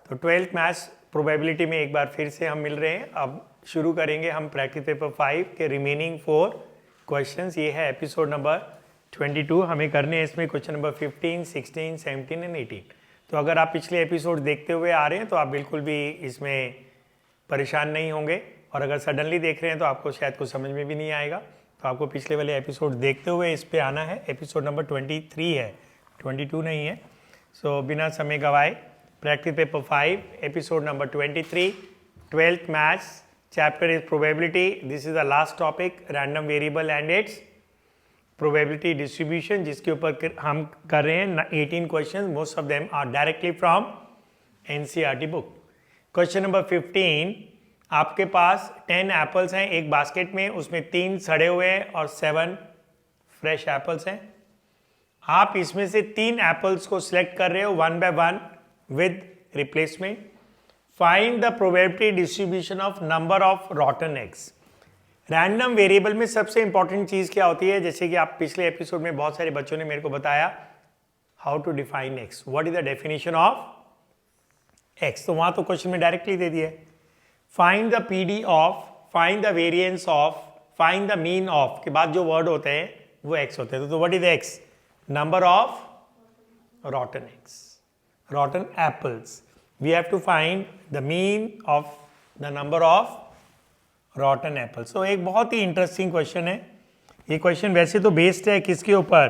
तो 12th maths probability में एक बार फिर से हम मिल रहे हैं। अब शुरू करेंगे हम प्रैक्टिस पेपर 5 के रिमेनिंग 4 क्वेश्चंस। ये है एपिसोड नंबर 22। हमें करने हैं इसमें क्वेश्चन नंबर 15, 16, 17 एंड 18। तो अगर आप पिछले एपिसोड देखते हुए आ रहे हैं तो आप बिल्कुल भी इसमें परेशान नहीं होंगे, और अगर सडनली देख रहे हैं तो आपको शायद कुछ समझ में भी नहीं आएगा। तो आपको पिछले वाले एपिसोड देखते हुए इस पे आना है। एपिसोड नंबर 23 है, 22 नहीं है। सो बिना समय गवाए practice paper 5 episode number 23, 12th maths, chapter is probability. This is the last topic, random variable and its probability distribution, जिसके ऊपर हम कर रहे हैं 18 question. Most of them are directly from NCERT book. Question number 15, आपके पास 10 apples हैं एक basket में, उसमें 3 सड़े हुए हैं और 7 फ्रेश एप्पल्स हैं। आप इसमें से 3 एप्पल्स को सिलेक्ट कर रहे हो one by one with replacement. Find the probability distribution of number of rotten eggs. Random variable में सबसे इंपॉर्टेंट चीज क्या होती है, जैसे कि आप पिछले एपिसोड में बहुत सारे बच्चों ने मेरे को बताया how to define X, what is the definition of X. तो वहां तो क्वेश्चन में डायरेक्टली दे दिया है। Find the PD of, find the variance of, find the mean of के बाद जो वर्ड होते हैं वो एक्स होते हैं। तो what is x? Number of रॉटन eggs, rotten apples. We have to find the mean of the number of rotten apples. So एक बहुत ही इंटरेस्टिंग क्वेश्चन है ये। क्वेश्चन वैसे तो बेस्ड है किसके ऊपर?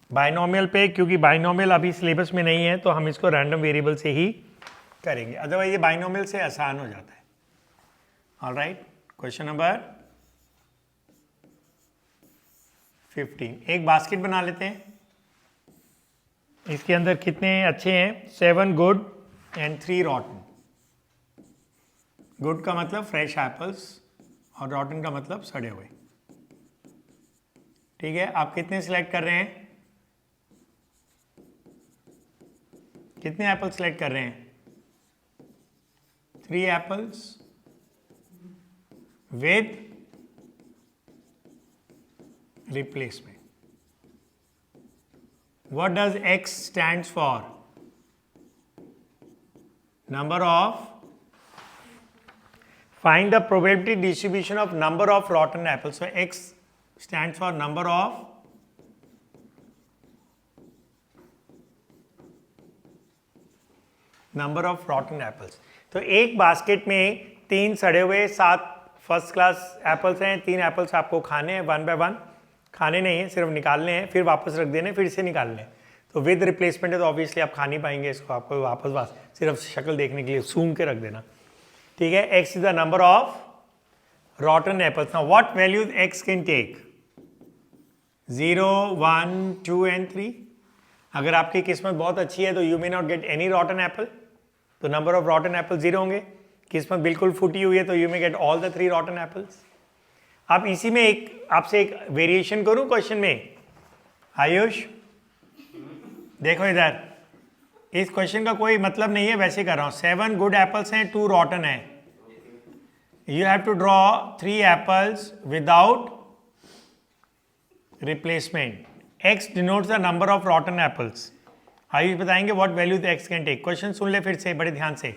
बाइनोमियल पे, क्योंकि बाइनोमियल अभी सिलेबस में नहीं है तो हम इसको रैंडम वेरिएबल से ही करेंगे, अदरवाइज ये बाइनोमियल से आसान हो जाता है। ऑलराइट, क्वेश्चन नंबर 15, एक बास्केट बना लेते हैं। इसके अंदर कितने अच्छे हैं? 7 गुड एंड 3 रॉटन। गुड का मतलब फ्रेश एप्पल्स और रॉटन का मतलब सड़े हुए। ठीक है, आप कितने सिलेक्ट कर रहे हैं? कितने एप्पल सिलेक्ट कर रहे हैं? 3 apples with replacement. What does X stands for? Number of, find the probability distribution of number of rotten apples. So X stands for number of rotten apples. तो एक बास्केट में 3 सड़े हुए 7 फर्स्ट क्लास एप्पल्स हैं। 3 apples आपको खाने हैं one by one, खाने नहीं है, सिर्फ निकालने हैं, फिर वापस रख देने, फिर से निकालने हैं। तो विद रिप्लेसमेंट है तो ऑब्वियसली आप खा नहीं पाएंगे इसको, आपको वापस सिर्फ शक्ल देखने के लिए सूंघ के रख देना। ठीक है, X is the number of rotten apples. Now what values X can take? 0, 1, 2 and 3। अगर आपकी किस्मत बहुत अच्छी है तो you may not get any rotten apple, तो नंबर ऑफ रॉटन एप्पल 0 होंगे। किस्मत बिल्कुल फूटी हुई है तो you may get all the 3 rotten apples. आप इसी में आपसे एक वेरिएशन करूं क्वेश्चन में। आयुष देखो इधर, इस क्वेश्चन का कोई मतलब नहीं है, वैसे कर रहा हूं। 7 गुड एप्पल्स हैं, 2 रॉटन है। You have to draw 3 apples without replacement. X denotes the number of rotten apples. Ayush बताएंगे what value X can take. Question सुन ले फिर से बड़े ध्यान से।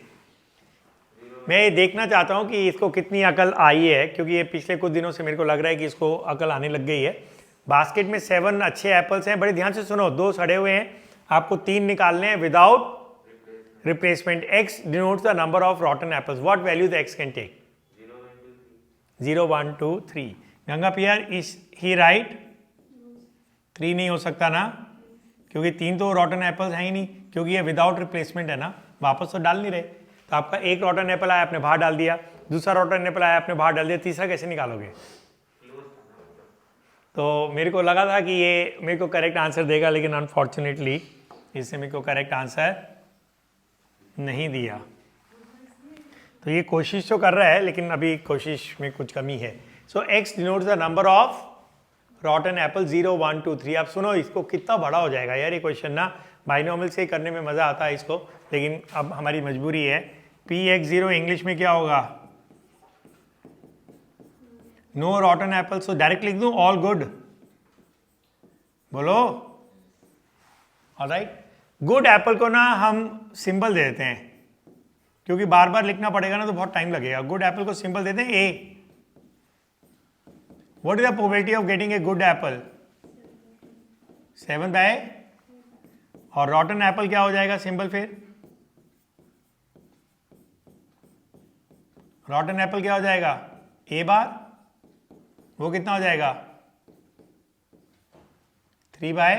मैं ये देखना चाहता हूं कि इसको कितनी अकल आई है, क्योंकि ये पिछले कुछ दिनों से मेरे को लग रहा है कि इसको अकल आने लग गई है। बास्केट में 7 अच्छे एप्पल्स हैं, बड़े ध्यान से सुनो। 2 सड़े हुए हैं, आपको 3 निकालने हैं without replacement. X denotes the number of rotten apples. What value X can take? 0, 1, 2, 3। गंगा पियर, इज ही राइट? 3 नहीं हो सकता ना, क्योंकि 3 तो रॉटन एप्पल्स हैं ही नहीं, क्योंकि ये विदाउट रिप्लेसमेंट है ना, वापस तो डाल नहीं रहे। तो आपका एक रॉटन एप्पल आया, आपने बाहर डाल दिया, दूसरा रॉटन एप्पल आया, आपने बाहर डाल दिया, तीसरा कैसे निकालोगे? तो मेरे को लगा था कि ये मेरे को करेक्ट आंसर देगा, लेकिन अनफॉर्चुनेटली इसने मेरे को करेक्ट आंसर नहीं दिया। तो ये कोशिश तो कर रहा है, लेकिन अभी कोशिश में कुछ कमी है। So X denotes the number of rotten apple 0, 1, 2, 3। आप सुनो, इसको कितना बड़ा हो जाएगा यार ये क्वेश्चन ना। बाइनोमियल से करने में मज़ा आता है इसको, लेकिन अब हमारी मजबूरी है। Px0 इंग्लिश में क्या होगा? No rotten apple, so direct लिख दूं ऑल गुड, बोलो। ऑलराइट, गुड एप्पल को ना हम सिंबल दे देते हैं, क्योंकि बार बार लिखना पड़ेगा ना तो बहुत टाइम लगेगा। गुड एप्पल को सिंबल देते हैं A. What is the probability of getting a good apple? 7 by, और रॉटन एप्पल क्या हो जाएगा सिंबल फिर? रॉटन एप्पल क्या हो जाएगा? ए बार, वो कितना हो जाएगा? 3 बाय,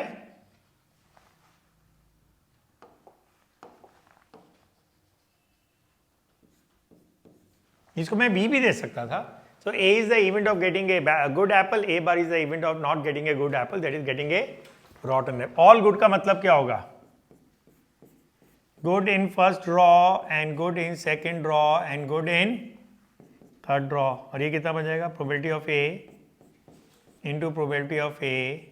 इसको मैं बी भी दे सकता था। So A is the event of getting a good apple, A bar is the event of not getting a good apple, that is getting a rotten apple. All good का मतलब क्या होगा? Good in first draw and good in second draw and good in third draw. और ये कितना बन जाएगा? Probability of A into probability of A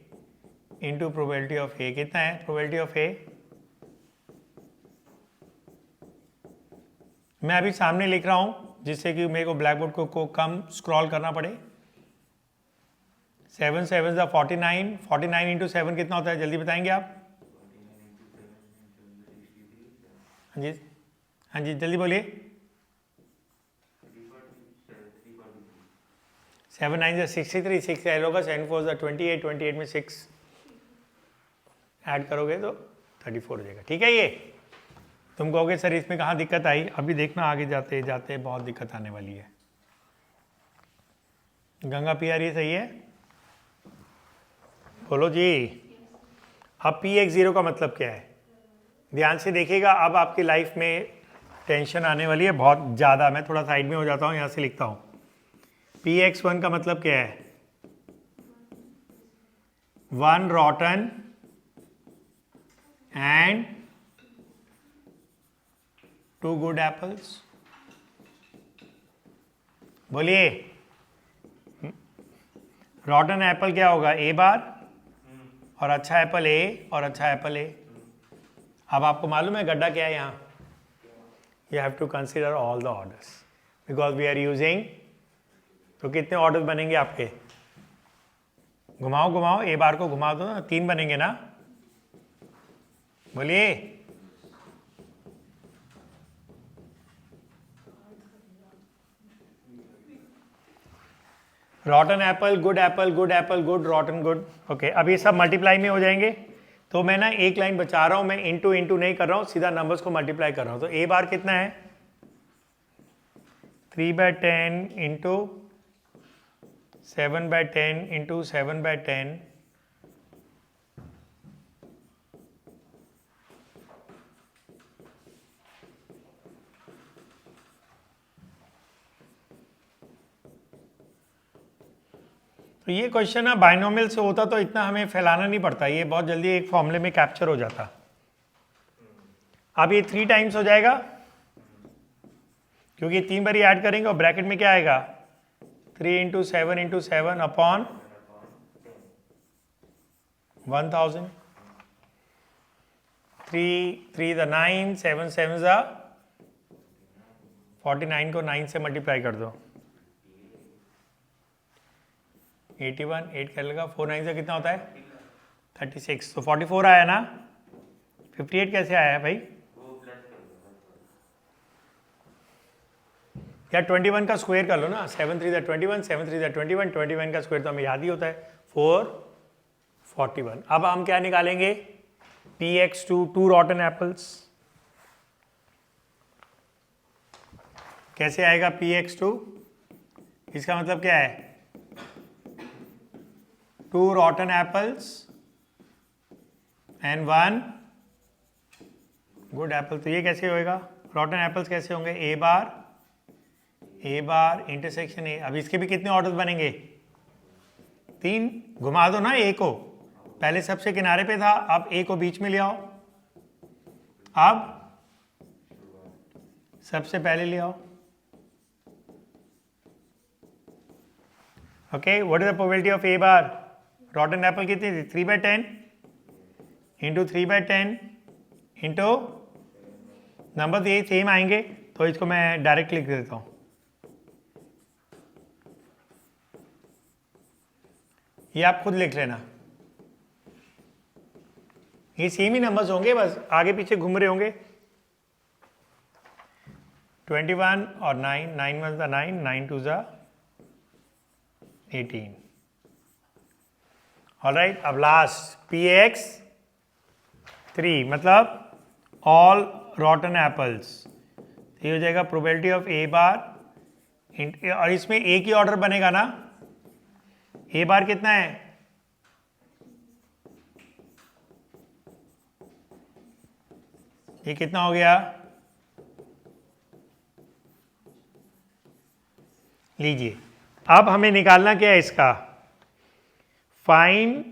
into probability of A. कितना है प्रोबेबिलिटी ऑफ ए? मैं अभी सामने लिख रहा हूं जिससे कि मेरे को ब्लैक बोर्ड को कम स्क्रॉल करना पड़े। 7 7 49, 49 इंटू 7 कितना होता है जल्दी बताएंगे आप? हाँ जी, हाँ जी जल्दी बोलिए। 7 9 63, 6 ऐड होगा, 7 4 28, 28 में 6 ऐड करोगे तो 34 हो जाएगा। ठीक है, ये तुम कहोगे सर इसमें कहाँ दिक्कत आई? अभी देखना आगे जाते जाते बहुत दिक्कत आने वाली है। गंगा पी आ रही है, सही है? बोलो जी। अब Px0 का मतलब क्या है? ध्यान से देखिएगा, अब आपकी लाइफ में टेंशन आने वाली है बहुत ज़्यादा। मैं थोड़ा साइड में हो जाता हूँ, यहाँ से लिखता हूँ। Px1 का मतलब क्या है? 1 रॉटन एंड 2 गुड एप्पल्स। बोलिए, रॉटन एप्पल क्या होगा? ए बार, और अच्छा एप्पल ए, और अच्छा एप्पल ए। अब आपको मालूम है गड्ढा क्या है यहाँ? You have to consider all the orders because we are using. तो कितने ऑर्डर्स बनेंगे आपके? घुमाओ घुमाओ, ए बार को घुमा दो ना, 3 बनेंगे ना? बोलिए। रॉटन Apple, good Apple, good Apple, good, रॉटन, good. Okay, अब ये सब मल्टीप्लाई में हो जाएंगे। तो मैं ना एक लाइन बचा रहा हूं, मैं इंटू इंटू नहीं कर रहा हूं, सीधा नंबर्स को मल्टीप्लाई कर रहा हूं। तो ए बार कितना है? 3/10 इंटू 7/10 इंटू 7/10 तो ये क्वेश्चन ना बाइनोमियल से होता तो इतना हमें फैलाना नहीं पड़ता, ये बहुत जल्दी एक फॉर्मूले में कैप्चर हो जाता। अब ये 3 टाइम्स हो जाएगा क्योंकि 3 बार ऐड करेंगे, और ब्रैकेट में क्या आएगा? 3 इंटू 7 इंटू 7 अपॉन 1000। 3 3 9, 7 7 49 को 9 से मल्टीप्लाई कर दो, 81, 8 कर लेगा, 4 9 से कितना होता है? 36। तो 44 आया ना? 58 कैसे आया भाई? या 21 का स्क्वायर कर लो ना, 7 3 21, 7 3 21, 21 का स्क्वायर तो हमें याद ही होता है 441। अब हम क्या निकालेंगे? Px2, 2 रॉटन apples. कैसे आएगा Px2? इसका मतलब क्या है? 2 rotten apples and 1 good apple। तो ये कैसे होएगा? rotten apples कैसे होंगे? ए बार इंटरसेक्शन ए। अब इसके भी कितने ऑर्डर्स बनेंगे? 3। घुमा दो ना ए को, पहले सबसे किनारे पे था, अब ए को बीच में ले आओ। अब सबसे पहले ले आओ। Okay, what is the probability of A bar? रॉटन Apple कितनी थी? 3/10 इंटू 3/10 इंटू नंबर ये सेम आएंगे, तो इसको मैं डायरेक्ट लिख देता हूँ। ये आप खुद लिख लेना, ये सेम ही नंबर्स होंगे, बस आगे पीछे घूम रहे होंगे। 21 और 9, 9 1 9, 9 2 18। ऑलराइट, अब लास्ट PX 3 मतलब ऑल रॉटन एप्पल्स। ये हो जाएगा प्रोबेबिलिटी ऑफ A बार, और इसमें एक ही ऑर्डर बनेगा ना। A बार कितना है? ये कितना हो गया? लीजिए, अब हमें निकालना क्या है इसका, find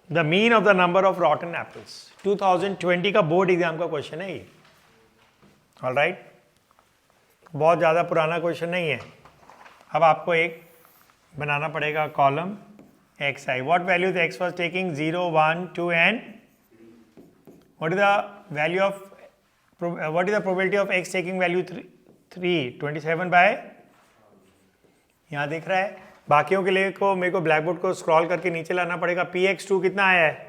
the mean of the number of rotten apples. 2020 का बोर्ड एग्जाम का क्वेश्चन है ये। ऑलराइट, बहुत ज़्यादा पुराना क्वेश्चन नहीं है। अब आपको एक बनाना पड़ेगा column xi। What value the x was taking 0 1 2 and what is the value of what is the probability of x taking value 3 27 by, यहाँ दिख रहा है। बाकियों के लिए को मेरे को ब्लैक बोर्ड को स्क्रॉल करके नीचे लाना पड़ेगा। PX2 कितना आया है?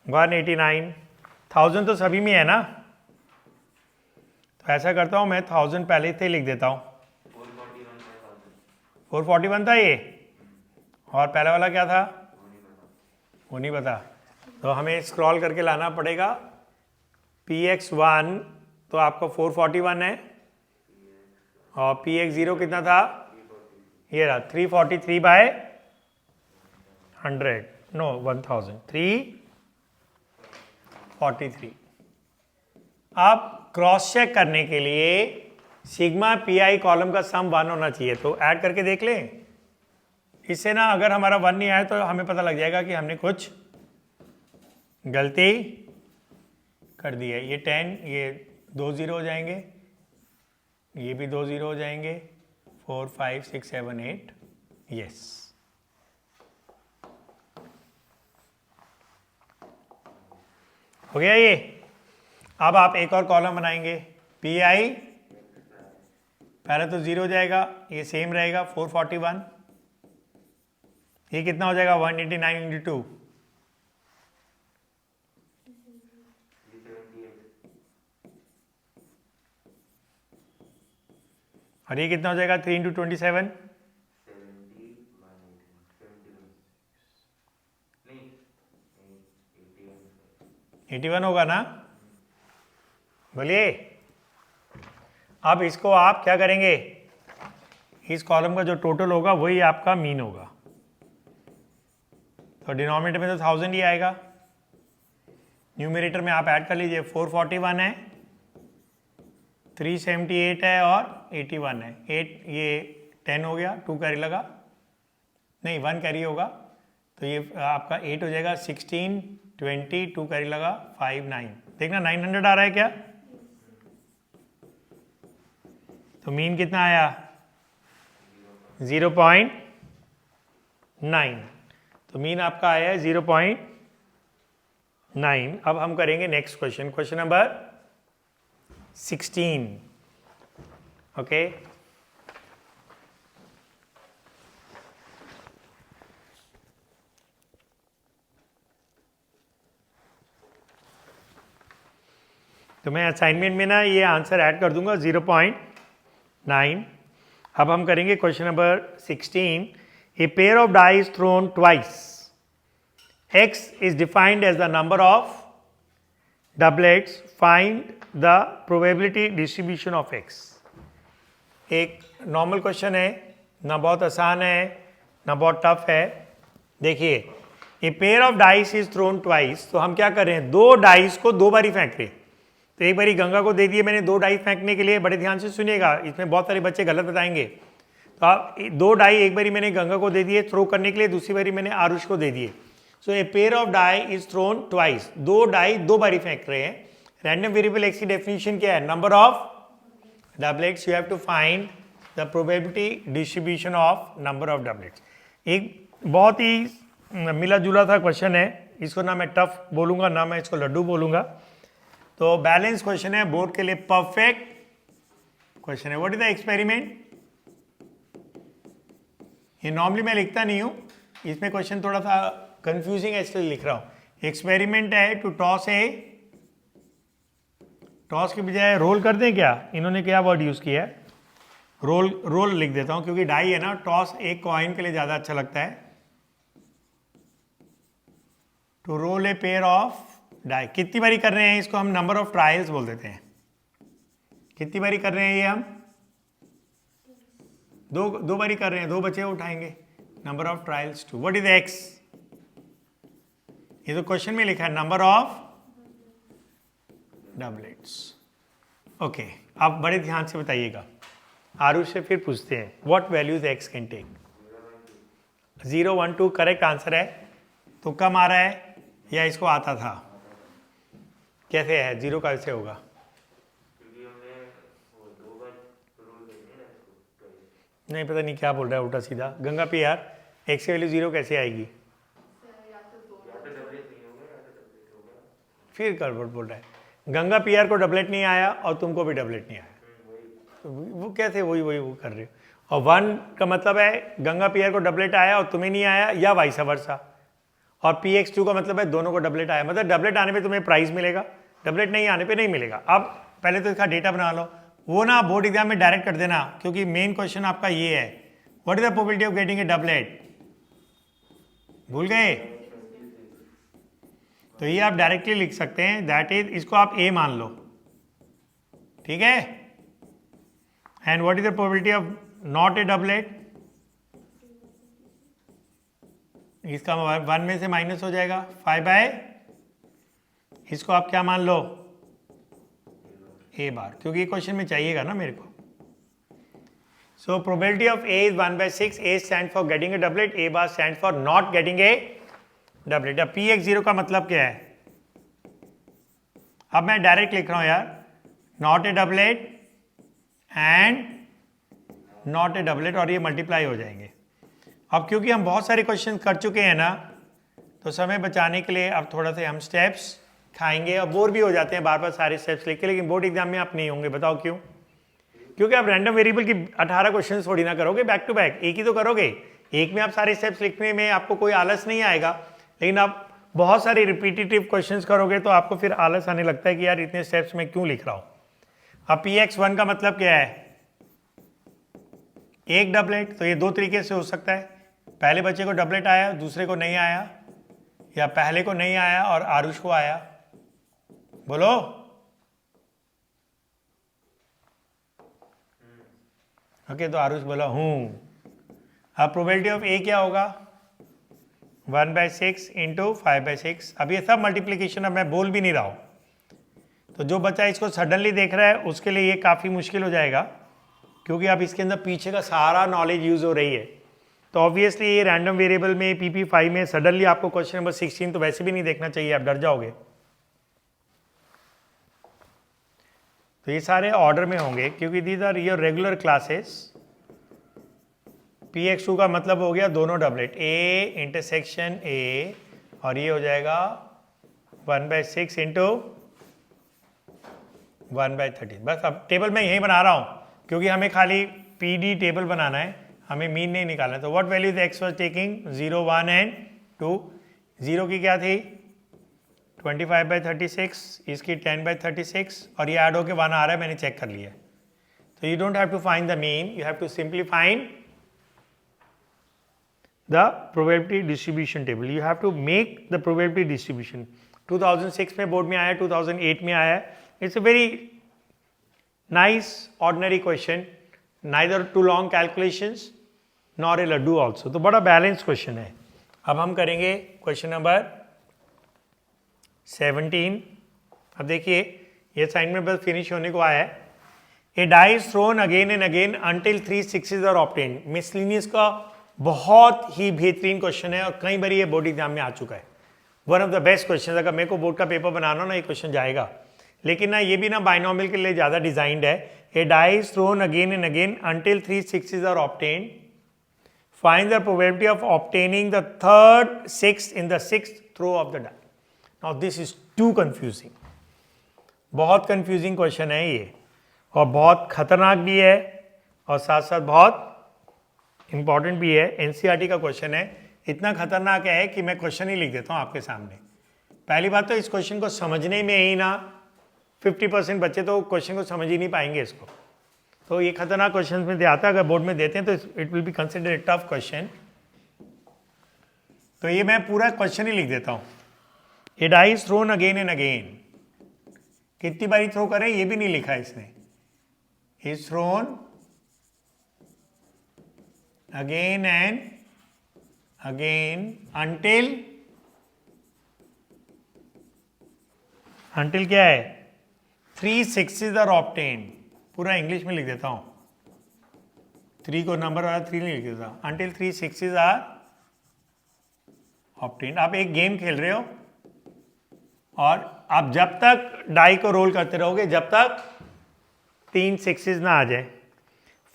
189। 1000 तो सभी में है ना, तो ऐसा करता हूँ मैं 1000 पहले से लिख देता हूँ। 441 था ये, और पहला वाला क्या था? वो नहीं पता, तो हमें स्क्रॉल करके लाना पड़ेगा। PX1 तो आपका 441 है, और PX0 कितना था? ये रहा 343 बाय 100, नो 1000, 343। अब क्रॉस चेक करने के लिए सिग्मा PI कॉलम का सम 1 होना चाहिए, तो ऐड करके देख लें। इससे ना अगर हमारा 1 नहीं आया तो हमें पता लग जाएगा कि हमने कुछ गलती कर दी है। ये 10, ये 2 0 हो जाएंगे, ये भी 2 0 हो जाएंगे, 4 5 6 7 8, यस। हो गया ये। अब आप एक और कॉलम बनाएंगे। PI पहले तो 0 हो जाएगा, ये सेम रहेगा 441, ये कितना हो जाएगा 189 इंटू 2, और ये कितना हो जाएगा 3 इंटू 27, 81 होगा ना, बोलिए। अब इसको आप क्या करेंगे, इस कॉलम का जो टोटल होगा वही आपका मीन होगा, तो डिनोमिनेटर में तो 1000 ही आएगा, न्यूमरेटर में आप ऐड कर लीजिए। 441 है, 378 है और 81 है। 8 ये 10 हो गया, 2 कैरी लगा, नहीं 1 कैरी होगा, तो ये आपका 8 हो जाएगा, 16 20 2 कैरी लगा, 5 9। देखना 900 आ रहा है क्या, तो मीन कितना आया 0.9, तो मीन आपका आया है 0.9। अब हम करेंगे next question, question number 16। Okay, तो मैं असाइनमेंट में ना ये आंसर ऐड कर दूंगा 0.9। अब हम करेंगे question number 16। A pair of dice thrown twice, x is defined as the number of doublets, find the probability distribution of x। एक नॉर्मल क्वेश्चन है, ना बहुत आसान है ना बहुत टफ है। देखिए, ए pair of dice is thrown twice, तो हम क्या कर रहे हैं, 2 डाइस को 2 बारी फेंक रहे हैं। तो एक बारी गंगा को दे दिए मैंने 2 डाई फेंकने के लिए, बड़े ध्यान से सुनिएगा, इसमें बहुत सारे बच्चे गलत बताएंगे। तो आप 2 डाई एक बारी मैंने गंगा को दे दिए थ्रो करने के लिए, दूसरी बारी मैंने आरुष को दे दिए। So a pair of die is thrown twice, 2 die 2 बारी फेंक रहे हैं। रैंडम वेरिएबल एक्स की डेफिनेशन क्या है, number of doublets, you have to find the probability distribution of number of doublets. एक बहुत ही मिला जुला था क्वेश्चन है, इसको ना मैं टफ बोलूंगा ना मैं इसको लड्डू बोलूंगा। तो बैलेंस क्वेश्चन है, बोर्ड के लिए परफेक्ट क्वेश्चन है। व्हाट इज द एक्सपेरिमेंट, ये नॉर्मली मैं लिखता नहीं हूं, इसमें क्वेश्चन थोड़ा सा कंफ्यूजिंग है इसलिए लिख रहा हूं। एक्सपेरिमेंट है टू टॉस ए, टॉस के बजाय रोल कर दें क्या? इन्होंने क्या वर्ड यूज किया है? रोल, रोल लिख देता हूं क्योंकि डाई है ना, टॉस एक कॉइन के लिए ज्यादा अच्छा लगता है। To roll a pair of die, कितनी बारी कर रहे हैं इसको? हम नंबर ऑफ ट्रायल्स बोल देते हैं। कितनी बारी कर रहे हैं ये हम? दो बारी कर रहे हैं, 2 बचे उठाएंगे। Number of trials 2। What is x? ये तो क्वेश्चन में लिखा है नंबर ऑफ डबलेट्स। ओके, आप बड़े ध्यान से बताइएगा। आरुष से फिर पूछते हैं what values X can take. 0 1 2 correct answer है। तो कम आ रहा है या इसको आता था? कैसे है 0 कैसे होगा? नहीं पता नहीं क्या बोल रहा है उल्टा सीधा गंगा पे यार। एक्स की वैल्यू 0 कैसे आएगी? फिर गड़बड़ बोल रहा है। गंगा पीआर को डबलेट नहीं आया और तुमको भी डबलेट नहीं आया, तो वो कैसे वही वो कर रहे हो? और 1 का मतलब है गंगा पीआर को डबलेट आया और तुम्हें नहीं आया, या वाइस वर्सा। और px2 का मतलब है दोनों को डबलेट आया, मतलब डबलेट आने पे तुम्हें प्राइज मिलेगा, डबलेट नहीं आने पे नहीं मिलेगा। अब पहले तो इसका डेटा बना लो, वो ना बोर्ड एग्जाम में डायरेक्ट कर देना क्योंकि मेन क्वेश्चन आपका ये है, what is the probability of getting A doublet? भूल गए? तो ये आप डायरेक्टली लिख सकते हैं, दैट इज, इसको आप a मान लो, ठीक है। And what is the probability of not a doublet? इसका 1 में से माइनस हो जाएगा 5/, इसको आप क्या मान लो? a बार, क्योंकि क्वेश्चन में चाहिएगा ना मेरे को। So probability of a is 1/6। a stand for getting a doublet, a bar stand for not getting A doublet. अब px0 का मतलब क्या है? अब मैं डायरेक्ट लिख रहा हूं यार, not a doublet and not a doublet, और ये मल्टीप्लाई हो जाएंगे। अब क्योंकि हम बहुत सारे क्वेश्चन कर चुके हैं ना, तो समय बचाने के लिए अब थोड़ा सा हम स्टेप्स खाएंगे, और बोर भी हो जाते हैं बार बार सारे स्टेप्स लिख के, लेकिन बोर्ड एग्जाम में आप नहीं होंगे। बताओ क्यों? क्योंकि आप रैंडम वेरिएबल की 18 क्वेश्चन थोड़ी ना करोगे बैक टू बैक, एक ही तो करोगे। एक में आप सारे स्टेप्स लिखने में आपको कोई आलस नहीं आएगा, लेकिन आप बहुत सारे रिपीटेटिव क्वेश्चंस करोगे तो आपको फिर आलस आने लगता है कि यार इतने स्टेप्स में क्यों लिख रहा हूं। अब px1 का मतलब क्या है? एक डबलेट। तो ये 2 तरीके से हो सकता है, पहले बच्चे को डबलेट आया, दूसरे को नहीं आया, या पहले को नहीं आया और आरुष को आया। बोलो। ओके, तो आरुष बोला हूं। अब प्रोबेबिलिटी ऑफ ए क्या होगा? 1/6 इंटू 5/6। अब ये सब मल्टीप्लीकेशन अब मैं बोल भी नहीं रहा हूं, तो जो बच्चा इसको सडनली देख रहा है उसके लिए ये काफ़ी मुश्किल हो जाएगा, क्योंकि अब इसके अंदर पीछे का सारा नॉलेज यूज हो रही है। तो ऑब्वियसली ये रैंडम वेरिएबल में PP5 में सडनली आपको क्वेश्चन नंबर 16 तो वैसे भी नहीं देखना चाहिए, आप डर जाओगे। तो ये सारे ऑर्डर में होंगे क्योंकि these are your regular classes. px2 का मतलब हो गया दोनों डबलेट, a इंटरसेक्शन a, और ये हो जाएगा 1/6 इंटू 1/30। बस अब टेबल मैं यही बना रहा हूं क्योंकि हमें खाली PD टेबल बनाना है, हमें मीन नहीं निकालना है। तो what value x was taking? 0 1 and 2। 0 की क्या थी? 25/36, इसकी 10/36, और ये ऐड होके 1 आ रहा है, मैंने चेक कर लिया। तो you don't have to find the mean, you have to simply find the probability distribution table. You have to make the probability distribution. 2006 में बोर्ड में आया, 2008 में आया। It's a very nice ordinary question, neither too long calculations nor a laddu also. तो बड़ा balance question है। अब हम करेंगे क्वेश्चन नंबर 17। अब देखिए ये असाइनमेंट बस फिनिश होने को आया है। A die is thrown again and again until 3 6s are obtained. Miscellaneous का बहुत ही बेहतरीन क्वेश्चन है और कई बार ये बोर्ड एग्जाम में आ चुका है। One of the best question. अगर मेरे को बोर्ड का पेपर बनाना ना, ये क्वेश्चन जाएगा। लेकिन ना ये भी ना बाइनोमियल के लिए ज़्यादा डिजाइंड है। A die is thrown again and again until 3 6s are obtained. Find the probability of obtaining the third 6 in the 6th throw of the die. Now this is too confusing. बहुत confusing question है ये, और बहुत खतरनाक भी है, और साथ साथ बहुत इंपॉर्टेंट भी है। एनसीईआरटी का क्वेश्चन है। इतना खतरनाक है कि मैं क्वेश्चन ही लिख देता हूँ आपके सामने। पहली बात तो इस क्वेश्चन को समझने में ही ना 50% बच्चे तो क्वेश्चन को समझ ही नहीं पाएंगे इसको। तो ये खतरनाक क्वेश्चन में आता है, अगर बोर्ड में देते हैं तो it will be consider a tough question. तो ये मैं पूरा क्वेश्चन ही लिख देता हूँ। A die is thrown again and again, कितनी बारी थ्रो करें ये भी नहीं लिखा है इसने। Is thrown again and again until क्या है, 3 6s आर ऑब्टेन्ड। पूरा इंग्लिश में लिख देता हूं, 3 को नंबर वाला 3 नहीं लिख देता, अंटिल 3 6s आर ऑब्टेन्ड। आप एक गेम खेल रहे हो और आप जब तक डाई को रोल करते रहोगे जब तक 3 6s ना आ जाए।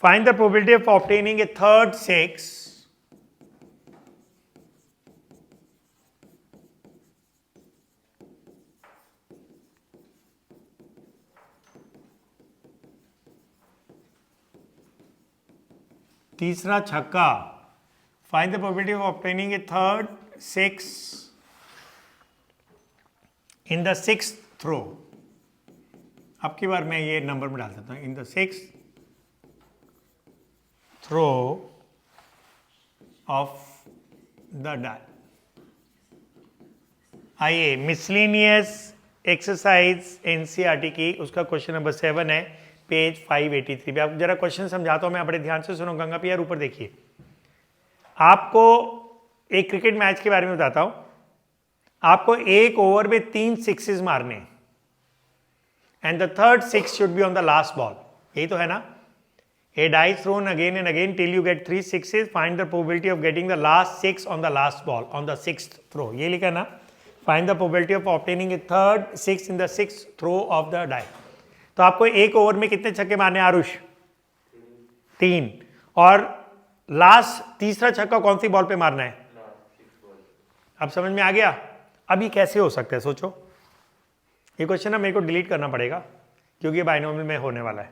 Find the probability of obtaining a third 6। तीसरा छक्का, find the probability of obtaining a third 6 in the 6th throw. अब की बार मैं ये नंबर में डाल देता हूं, in the 6th throw of the die. आइए मिसलेनियस एक्सरसाइज एनसीईआरटी की, उसका क्वेश्चन नंबर 7 है, पेज 583 पे। आप जरा क्वेश्चन समझाता हूं मैं, बड़े ध्यान से सुनो। गंगा पियर ऊपर देखिए, आपको एक क्रिकेट मैच के बारे में बताता हूं। आपको एक ओवर में 3 6s मारने and the third 6 should be on the last ball, यही तो है ना। A die thrown again and again till you get 3 6s, find the probability of getting the last 6 on the last ball on the 6th throw, ये लिखा ना। Find the probability of obtaining a third 6 in the 6th throw of the die. तो आपको एक over में कितने छक्के मारने आरुष? 3। और लास्ट तीसरा छक्का कौन सी बॉल पे मारना है? अब समझ में आ गया? अब ये कैसे हो सकता है सोचो। ये क्वेश्चन ना मेरे को डिलीट करना पड़ेगा क्योंकि ये बाइनोमियल में होने वाला है,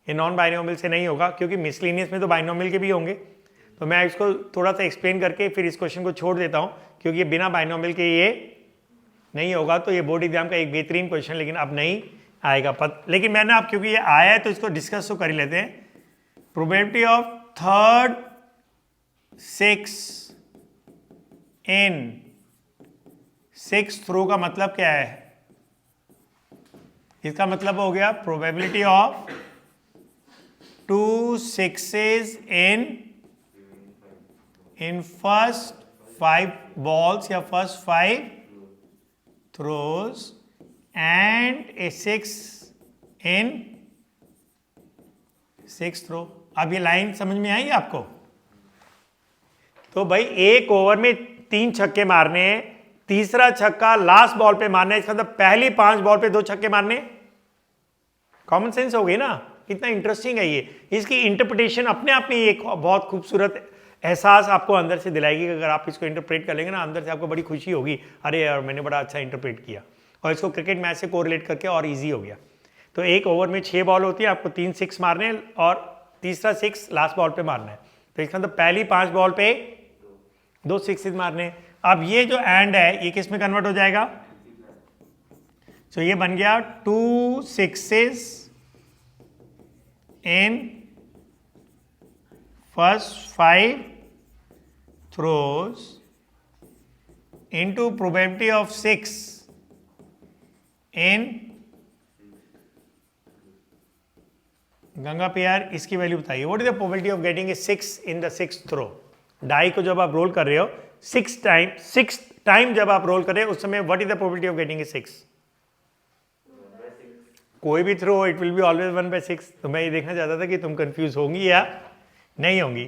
ये नॉन बाइनोमियल से नहीं होगा, क्योंकि मिसलेनियस में तो बाइनोमियल के भी होंगे। तो मैं इसको थोड़ा सा एक्सप्लेन करके फिर इस क्वेश्चन को छोड़ देता हूँ, क्योंकि ये बिना बाइनोमियल के ये नहीं होगा। तो ये बोर्ड एग्जाम का एक बेहतरीन क्वेश्चन लेकिन अब नहीं आएगा। लेकिन मैंने आप क्योंकि ये आया है तो इसको डिस्कस तो कर ही लेते हैं। Probability of third 6 in 6th throw का मतलब क्या है? इसका मतलब हो गया probability of 2 6s in first 5 balls या first 5 throws and a 6 in 6th throw. अब ये लाइन समझ में आई आपको? तो भाई एक ओवर में 3 छक्के मारने हैं, तीसरा छक्का लास्ट बॉल पे मारना है, इसका मतलब पहली 5 बॉल पे 2 छक्के मारने। कॉमन सेंस हो गई ना? कितना इंटरेस्टिंग है ये। इसकी इंटरप्रिटेशन अपने आप में एक बहुत खूबसूरत एहसास आपको अंदर से दिलाएगी। अगर आप इसको इंटरप्रेट कर लेंगे ना, अंदर से आपको बड़ी खुशी होगी, अरे यार मैंने बड़ा अच्छा इंटरप्रेट किया। और इसको क्रिकेट मैच से कोरिलेट करके और इजी हो गया। तो एक ओवर में 6 बॉल होती है, आपको 3 6 मारने हैं और तीसरा 6 लास्ट बॉल पे मारना है। तो इसका मतलब पहली 5 बॉल पे 2 6 मारने। अब ये जो एंड है ये किस में कन्वर्ट हो जाएगा? तो ये बन गया 2 6s in first 5 throws into probability of 6 in गंगा पियर। इसकी वैल्यू बताइए। What is the probability of getting a 6 in the 6th throw? Die को जब आप रोल कर रहे हो 6 टाइम जब आप रोल कर रहे हो उस समय what is the probability of getting a 6? कोई भी throw it will be always 1/6। तो मैं ये देखना चाहता था कि तुम कंफ्यूज होंगी या नहीं होंगी।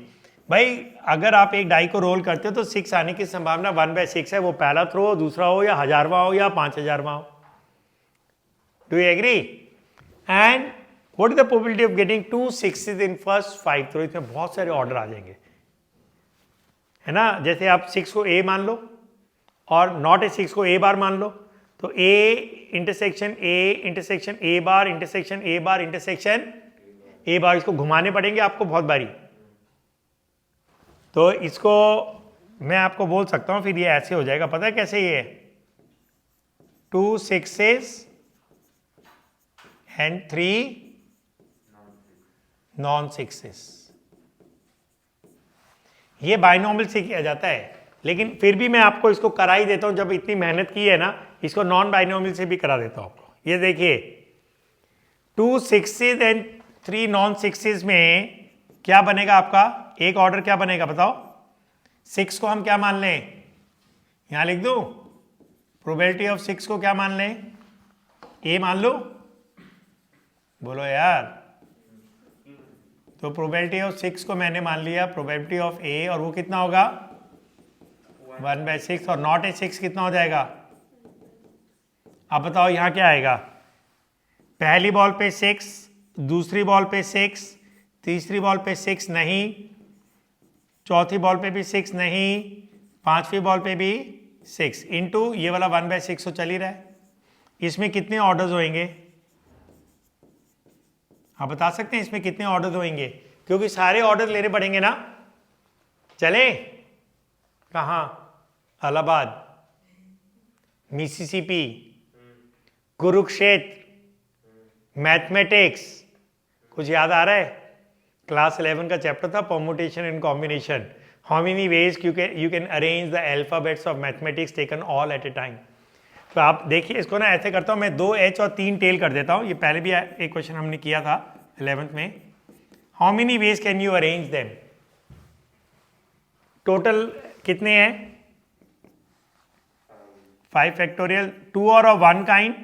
भाई अगर आप एक डाई को रोल करते हो तो 6 आने की संभावना 1/6 है। वो पहला थ्रो दूसरा हो या 1000वां हो या 5000वां हो। Do you agree? And what is the probability of getting 2 6s in first 5 throw? इसमें बहुत सारे ऑर्डर आ जाएंगे, है ना। जैसे आप 6 को ए मान लो और नॉट ए 6 को ए बार मान लो, तो A intersection A bar intersection A bar intersection A bar, इसको घुमाने पड़ेंगे आपको बहुत बारी। तो इसको मैं आपको बोल सकता हूं फिर ये ऐसे हो जाएगा, पता है कैसे? ये 2 6s एंड 3 नॉन 6s, ये बाइनोमियल से किया जाता है। लेकिन फिर भी मैं आपको इसको करा ही देता हूं, जब इतनी मेहनत की है ना, इसको नॉन बाइनोमियल से भी करा देता हूं आपको। ये देखिए 2 6s एंड 3 नॉन 6s में क्या बनेगा आपका? एक ऑर्डर क्या बनेगा बताओ? 6 को हम क्या मान लें? यहां लिख दूं, प्रोबेबिलिटी ऑफ 6 को क्या मान लें? ए मान लो, बोलो यार। तो प्रोबेबिलिटी ऑफ 6 को मैंने मान लिया प्रोबेबिलिटी ऑफ ए, और वो कितना होगा? 1/6। और नॉट ए 6 कितना हो जाएगा? अब बताओ यहां क्या आएगा? पहली बॉल पे 6, दूसरी बॉल पे 6, तीसरी बॉल पे 6 नहीं, चौथी बॉल पे भी 6 नहीं, पांचवी बॉल पे भी 6, इंटू ये वाला 1/6 तो चल ही रहा है। इसमें कितने ऑर्डर्स होंगे? आप बता सकते हैं इसमें कितने ऑर्डर्स होंगे? क्योंकि सारे ऑर्डर लेने पड़ेंगे ना। चले कहाँ? Allahabad, Mississippi, Kurukshetra, mathematics. कुछ याद आ रहा है? क्लास 11 का चैप्टर था permutation and combination. How many ways you can arrange the alphabets of mathematics taken all at A time. तो आप देखिए इसको ना, ऐसे करता हूं मैं, 2 H और 3 टेल कर देता हूं। ये पहले भी एक क्वेश्चन हमने किया था 11th में। How many ways can you arrange them? Total कितने हैं? 5 फैक्टोरियल, 2 और ऑफ वन काइंड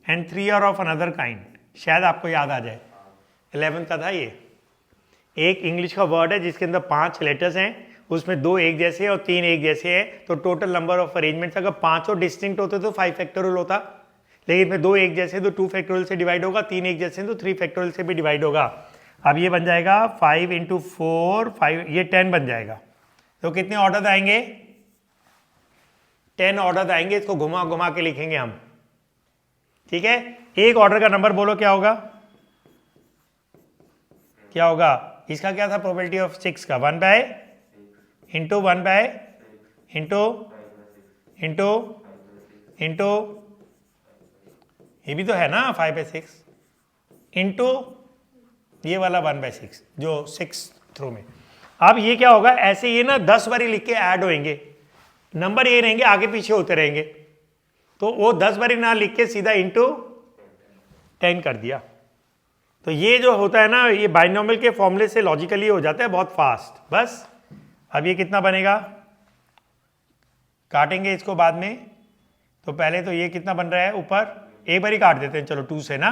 एंड 3 और ऑफ अनदर काइंड। शायद आपको याद आ जाए, 11th का था ये। एक इंग्लिश का वर्ड है जिसके अंदर 5 लेटर्स हैं, उसमें 2 एक जैसे हैं और 3 एक जैसे हैं। तो टोटल नंबर ऑफ अरेंजमेंट्स, अगर 5 डिस्टिंक्ट होते तो 5 फैक्टोरियल होता, लेकिन इसमें 2 एक जैसे तो 2 फैक्टोरियल से डिवाइड होगा, 3 एक जैसे तो 3 फैक्टोरियल से भी डिवाइड होगा। अब ये बन जाएगा 5 × 4 5, ये 10 बन जाएगा। तो कितने ऑर्डर आएंगे? 10 ऑर्डर आएंगे। इसको घुमा घुमा के लिखेंगे हम, ठीक है? एक ऑर्डर का नंबर बोलो क्या होगा? क्या होगा? इसका क्या था प्रोबेबिलिटी ऑफ 6 का? 1/, इंटू 1/, इंटू ये भी तो है ना 5/6, इंटू ये वाला 1/6 जो 6 थ्रू में। अब ये क्या होगा? ऐसे ये ना 10 बारी लिख के ऐड होंगे, नंबर ये रहेंगे, आगे पीछे होते रहेंगे। तो वो 10 बारी ना लिख के सीधा इंटू 10 कर दिया। तो ये जो होता है ना, ये बाइनोमियल के फॉर्मूले से लॉजिकली हो जाता है बहुत फास्ट। बस अब ये कितना बनेगा? काटेंगे इसको बाद में। तो पहले तो ये कितना बन रहा है ऊपर? एक बार ही काट देते हैं चलो 2 से ना।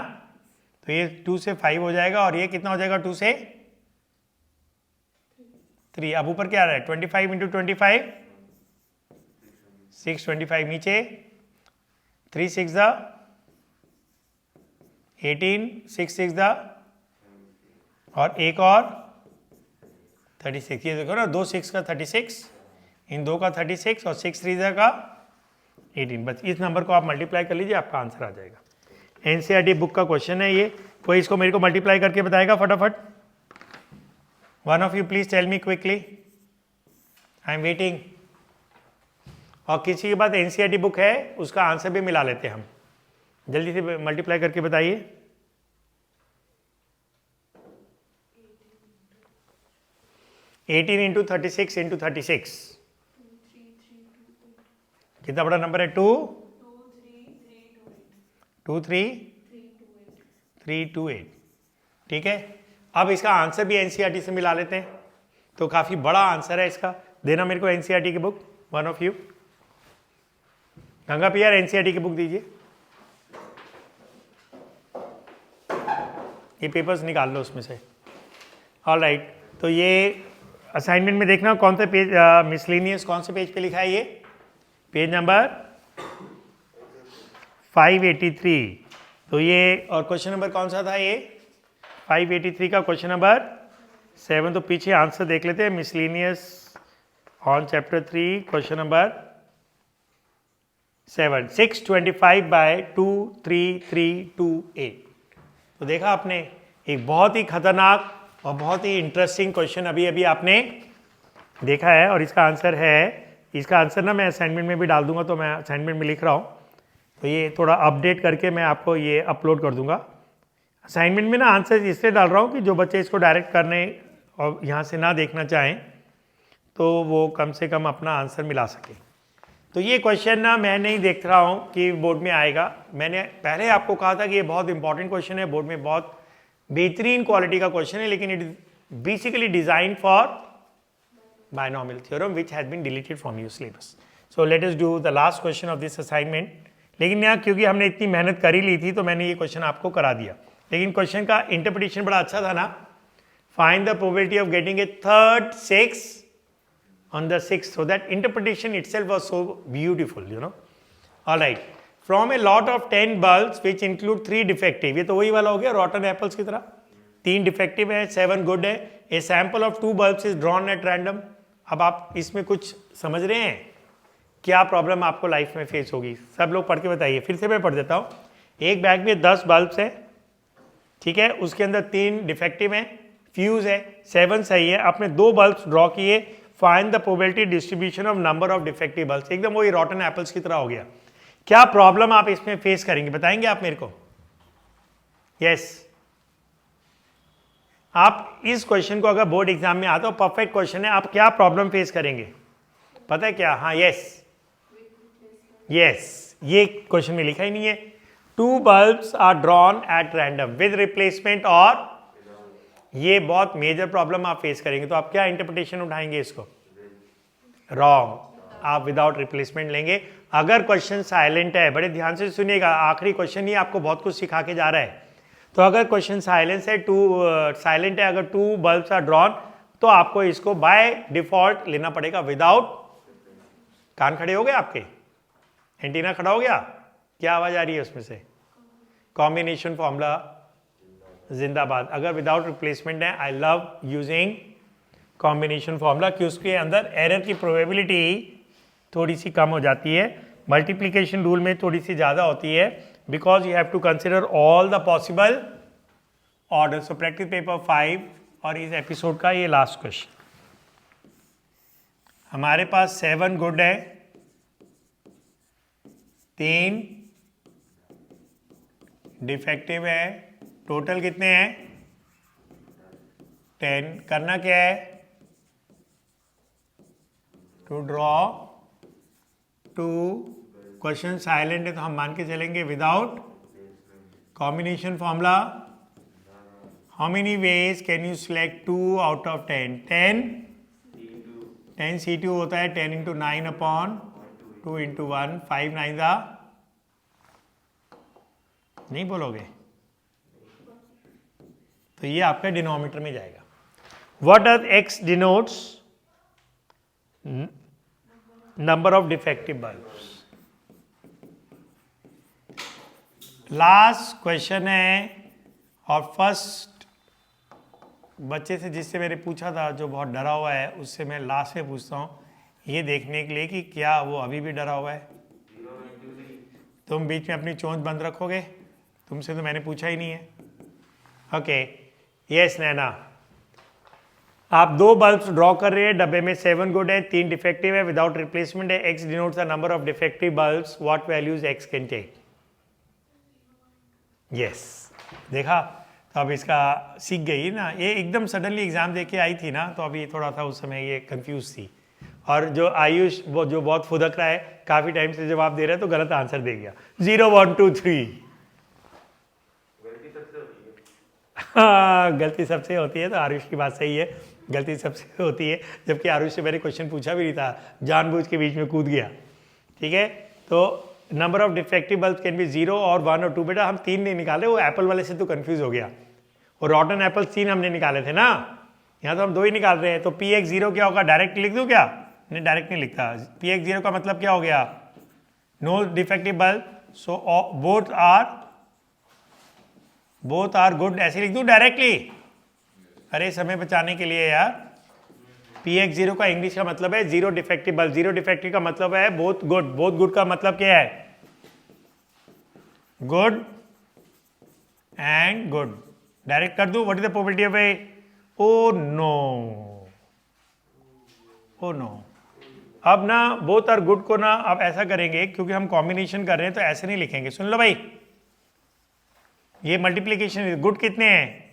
तो ये 2 से 5 हो जाएगा, और ये कितना हो जाएगा 2 से 3। अब ऊपर क्या आ रहा है? 25 × 25 625, नीचे 3 6 18 6 6 और एक और 36। ये देखो ना, 2 6 का 36, इन 2 का 36 और 6 3 का 18। बस इस नंबर को आप मल्टीप्लाई कर लीजिए, आपका आंसर आ जाएगा। एनसीईआरटी बुक का क्वेश्चन है ये। कोई इसको मेरे को मल्टीप्लाई करके बताएगा फटाफट? One of you please tell me quickly, I am waiting. और किसी के पास एनसीईआरटी बुक है उसका आंसर भी मिला लेते हैं हम। जल्दी से मल्टीप्लाई करके बताइए। 18 × 36 × 36 कितना बड़ा नंबर है? 2 2 3 3 2 8। ठीक है, अब इसका आंसर भी एनसीईआरटी से मिला लेते हैं, तो काफी बड़ा आंसर है इसका। देना मेरे को एनसीईआरटी की बुक, वन ऑफ यू। गंगा पियर एनसीईआरटी की बुक दीजिए। ये पेपर्स निकाल लो उसमें से। ऑल राइट, तो ये असाइनमेंट में देखना कौन सा पेज, मिसलेनियस कौन से पेज पे लिखा है? ये पेज नंबर 583। तो ये, और क्वेश्चन नंबर कौन सा था? ये 583 का क्वेश्चन नंबर 7। तो पीछे आंसर देख लेते हैं। Miscellaneous on chapter 3 question number 7, 625/23328। तो देखा आपने, एक बहुत ही खतरनाक और बहुत ही इंटरेस्टिंग क्वेश्चन अभी अभी आपने देखा है और इसका आंसर है, इसका आंसर ना मैं असाइनमेंट में भी डाल दूंगा, तो मैं असाइनमेंट में लिख रहा हूँ, तो ये थोड़ा अपडेट करके मैं आपको ये अपलोड कर दूंगा। असाइनमेंट में ना आंसर इसलिए डाल रहा हूँ कि जो बच्चे इसको डायरेक्ट करने और यहाँ से ना देखना चाहें तो वो कम से कम अपना आंसर मिला सके। तो ये क्वेश्चन ना मैं नहीं देख रहा हूँ कि बोर्ड में आएगा। मैंने पहले आपको कहा था कि ये बहुत इंपॉर्टेंट क्वेश्चन है, बोर्ड में बहुत बेहतरीन क्वालिटी का क्वेश्चन है, लेकिन it is basically design for binomial theorem which has been deleted from your syllabus. So let us do the last question of this assignment. लेकिन यहाँ क्योंकि हमने इतनी मेहनत कर ही ली थी तो मैंने ये क्वेश्चन आपको करा दिया, लेकिन क्वेश्चन का इंटरप्रिटेशन बड़ा अच्छा था ना। Find the probability of getting A third 6 on the 6th, so that interpretation itself was so beautiful, you know. All right, from a lot of 10 bulbs which include 3 defective, ये तो वही वाला हो गया rotten apples की तरह, 3 defective है, 7 good है, a sample of 2 bulbs is drawn at random। अब आप इसमें कुछ समझ रहे हैं क्या प्रॉब्लम आपको लाइफ में फेस होगी? सब लोग पढ़ के बताइए। फिर से मैं पढ़ देता हूँ। एक बैग में 10 बल्ब्स है, ठीक है, उसके अंदर 3 डिफेक्टिव हैं, फ्यूज है, 7 सही है। आपने 2 बल्ब्स ड्रॉ किए, find the probability distribution of number of defective bulbs. एकदम वही रॉटन एप्पल्स की तरह हो गया। क्या प्रॉब्लम आप इसमें फेस करेंगे बताएंगे आप मेरे को? यस आप इस क्वेश्चन को अगर बोर्ड एग्जाम में आता हो, परफेक्ट क्वेश्चन है, आप क्या प्रॉब्लम फेस करेंगे पता है क्या? हाँ यस यस, ये क्वेश्चन में लिखा ही नहीं है। 2 bulbs are drawn at random with replacement, और ये बहुत मेजर प्रॉब्लम आप फेस करेंगे। तो आप क्या इंटरप्रिटेशन उठाएंगे इसको? रॉन्ग, आप विदाउट रिप्लेसमेंट लेंगे। अगर क्वेश्चन साइलेंट है, बड़े ध्यान से सुनिएगा, आखिरी क्वेश्चन ही आपको बहुत कुछ सिखा के जा रहा है। तो अगर क्वेश्चन साइलेंस है, साइलेंट है, अगर 2 बल्ब्स आर ड्रॉन, तो आपको इसको बाय डिफॉल्ट लेना पड़ेगा विदाउट। कान खड़े हो गए आपके? एंटीना खड़ा हो गया? क्या आवाज आ रही है उसमें से? कॉम्बिनेशन फॉर्मूला जिंदाबाद। अगर विदाउट रिप्लेसमेंट है, I love using combination formula कि उसके अंदर एरर की प्रोबेबिलिटी थोड़ी सी कम हो जाती है, मल्टीप्लिकेशन रूल में थोड़ी सी ज़्यादा होती है, because you have to consider all the possible order. So practice paper 5 और इस एपिसोड का ये लास्ट क्वेश्चन। हमारे पास 7 गुड है, 3 डिफेक्टिव है, टोटल कितने हैं? 10। करना क्या है? टू ड्रॉ 2, क्वेश्चन साइलेंट है तो हम मान के चलेंगे without combination formula. How many ways can you select 2 out of 10? 10 C2 होता है, 10 इंटू 9 अपॉन 2 इंटू 1, 5 9 दा, नहीं बोलोगे तो ये आपका डिनोमीटर में जाएगा। What does x denotes? Number of defective bulbs. Last question है और फर्स्ट बच्चे से जिससे मैंने पूछा था, जो बहुत डरा हुआ है, उससे मैं लास्ट में पूछता हूँ ये देखने के लिए कि क्या वो अभी भी डरा हुआ है। तुम बीच में अपनी चोंच बंद रखोगे? तुमसे तो मैंने पूछा ही नहीं है। ओके यस नैना, आप 2 बल्ब्स ड्रॉ कर रहे हैं, डब्बे में 7 गुड है, 3 डिफेक्टिव है, विदाउट रिप्लेसमेंट है, x denotes the number of defective bulbs, what values x can take? Yes देखा, तो अब इसका सीख गई ना। ये एकदम सडनली एग्जाम दे के आई थी ना, तो अभी थोड़ा था उस समय ये कंफ्यूज थी। और जो आयुष वो जो बहुत फुदक रहा है, काफी टाइम से जवाब दे रहा है तो गलत आंसर दे गया। 0 1 2 3। हाँ गलती सबसे होती है, तो आरुष की बात सही है, गलती सबसे होती है। जबकि आरुष से मैंने क्वेश्चन पूछा भी नहीं था, जानबूझ के बीच में कूद गया। ठीक है, तो number of defective bulb can be 0 और 1 और 2। बेटा हम 3 नहीं निकाले, वो एप्पल वाले से तो कंफ्यूज हो गया। और रॉटन एप्पल 3 हमने निकाले थे ना, यहाँ तो हम 2 ही निकाल रहे हैं। तो px 0 क्या होगा? डायरेक्ट लिख दूँ क्या? नहीं डायरेक्ट नहीं लिखता। px 0 का मतलब क्या हो गया? No defective bulb, so both are good, ऐसे लिख दूँ डायरेक्टली? अरे समय बचाने के लिए यार। px 0 का इंग्लिश का मतलब है 0 डिफेक्टिव बल्ब। 0 डिफेक्टिव का मतलब है बोथ गुड। बोथ गुड का मतलब क्या है? Good and good. डायरेक्ट कर दूं, what is the probability of A? Oh no, oh no, अब ना बोथ आर गुड को ना आप ऐसा करेंगे, क्योंकि हम कॉम्बिनेशन कर रहे हैं तो ऐसे नहीं लिखेंगे। सुन लो भाई, ये मल्टीप्लीकेशन गुड कितने हैं,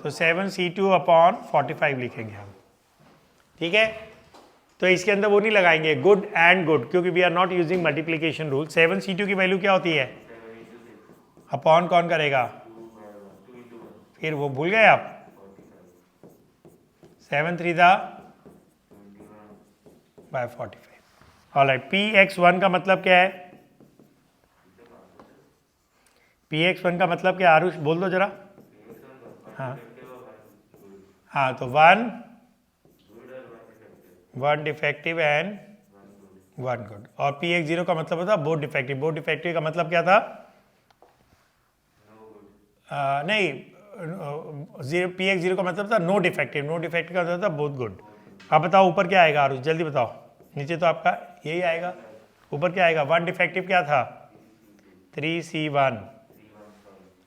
तो 7c2 अपॉन 45 लिखेंगे हम, ठीक है। तो इसके अंदर वो नहीं लगाएंगे गुड एंड गुड, क्योंकि we are not using multiplication rule. 7c2 की वैल्यू क्या होती है, अपॉन कौन करेगा, फिर वो भूल गए आप, 7 3 बाय 45। ऑलराइट, px1 का मतलब क्या है, px1 का मतलब क्या, आरुष बोल दो जरा। हाँ हाँ, तो 1 डिफेक्टिव एंड 1 गुड। और px0 का मतलब होता बोथ डिफेक्टिव। बोथ डिफेक्टिव का मतलब क्या था, नहीं, px0 का मतलब था नो डिफेक्टिव। नो डिफेक्टिव का मतलब था बोथ गुड। अब बताओ ऊपर क्या आएगा आरुष, जल्दी बताओ। नीचे तो आपका यही आएगा, ऊपर क्या आएगा, 1 डिफेक्टिव क्या था, 3c1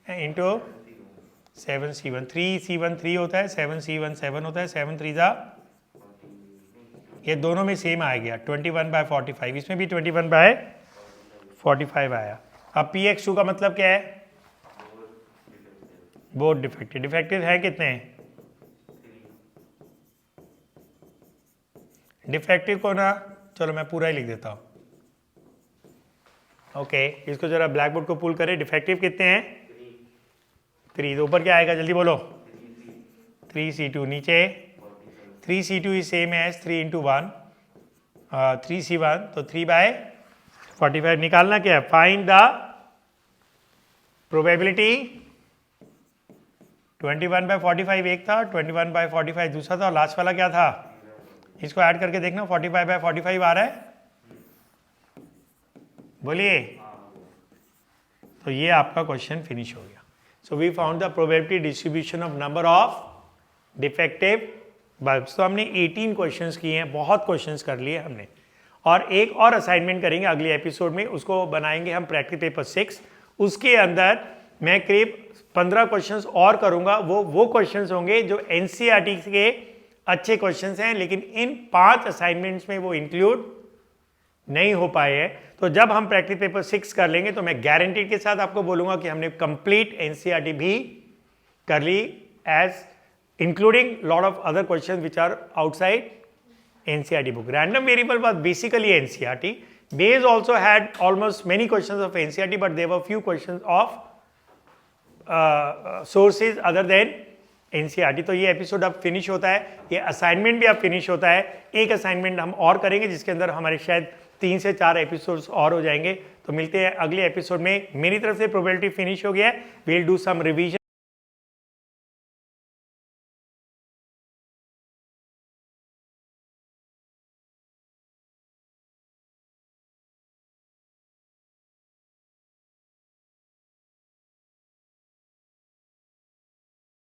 इंटू 7c1। 3c1 3 होता है, 7c1 7 होता है, 7 3 ये दोनों में सेम आ गया 21/45। इसमें भी 21/45 आया। अब px2 का मतलब क्या है, बोथ डिफेक्टिव। डिफेक्टिव है कितने, डिफेक्टिव को ना, चलो मैं पूरा ही लिख देता हूं। ओके, इसको जरा ब्लैक बोर्ड को पुल करें। डिफेक्टिव कितने हैं, 3। तो ऊपर क्या आएगा जल्दी बोलो, 3c2। नीचे 3c2 is same as 3 into 1, 3c1, तो 3/45 निकालना क्या है, फाइंड द प्रोबेबिलिटी। 21/45 एक था, 21/45 दूसरा था, और लास्ट वाला क्या था, इसको ऐड करके देखना 45/45 आ रहा है, बोलिए। तो ये आपका क्वेश्चन फिनिश हो गया। So we found the probability distribution of number of defective bulbs. तो हमने 18 क्वेश्चंस किए हैं, बहुत क्वेश्चंस कर लिए हमने। और एक और असाइनमेंट करेंगे अगले एपिसोड में, उसको बनाएंगे हम प्रैक्टिस पेपर 6। उसके अंदर मैं करीब 15 क्वेश्चंस और करूंगा। वो क्वेश्चंस होंगे जो एनसीईआरटी के अच्छे क्वेश्चंस हैं, लेकिन इन 5 असाइनमेंट्स में वो इंक्लूड नहीं हो पाए हैं। तो जब हम प्रैक्टिस पेपर 6 कर लेंगे तो मैं गारंटी के साथ आपको बोलूंगा कि हमने कंप्लीट एनसीईआरटी भी कर ली, as including lot of other questions which are outside NCERT book. Random variable was basically NCERT. Bayes also had almost many questions of NCERT, but there were few questions of sources other than NCERT. तो ये episode अब finish होता है, ये assignment भी अब finish होता है। एक असाइनमेंट हम और करेंगे जिसके अंदर हमारे शायद 3 से 4 एपिसोड्स और हो जाएंगे। तो मिलते हैं अगले एपिसोड में। मेरी तरफ से प्रोबेबिलिटी फिनिश हो गया है। We will do some revision.